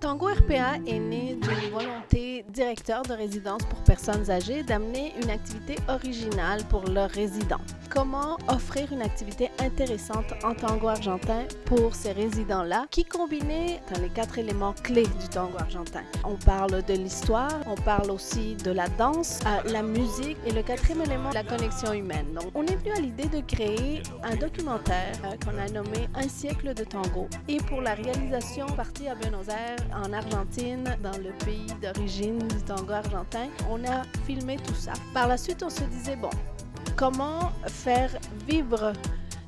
Tango RPA est né d'une volonté directeur de résidence pour personnes âgées d'amener une activité originale pour leurs résidents. Comment offrir une activité intéressante en tango argentin pour ces résidents-là qui combinaient dans les 4 éléments clés du tango argentin. On parle de l'histoire, on parle aussi de la danse, la musique et le 4e élément, la connexion humaine. Donc, on est venu à l'idée de créer un documentaire qu'on a nommé Un siècle de tango. Et pour la réalisation, partie à Buenos Aires, en Argentine, dans le pays d'origine du tango argentin, on a filmé tout ça. Par la suite, on se disait, bon, comment faire vivre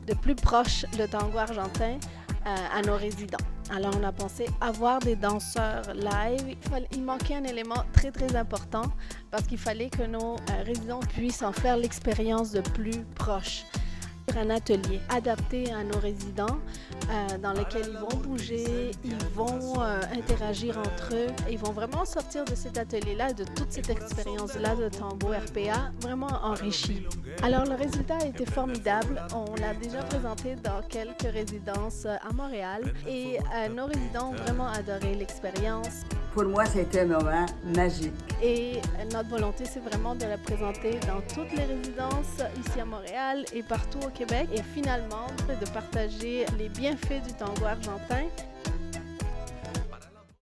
de plus proche le tango argentin à nos résidents. Alors on a pensé avoir des danseurs live. Il manquait un élément très très important parce qu'il fallait que nos résidents puissent en faire l'expérience de plus proche. Un atelier adapté à nos résidents dans lequel ils vont bouger, ils vont interagir entre eux, ils vont vraiment sortir de cet atelier-là, de toute cette expérience-là de tango RPA, vraiment enrichie. Alors le résultat a été formidable, on l'a déjà présenté dans quelques résidences à Montréal et nos résidents ont vraiment adoré l'expérience. Pour moi, c'était un moment magique. Et notre volonté, c'est vraiment de la présenter dans toutes les résidences ici à Montréal et partout au Québec. Et finalement, de partager les bienfaits du tango argentin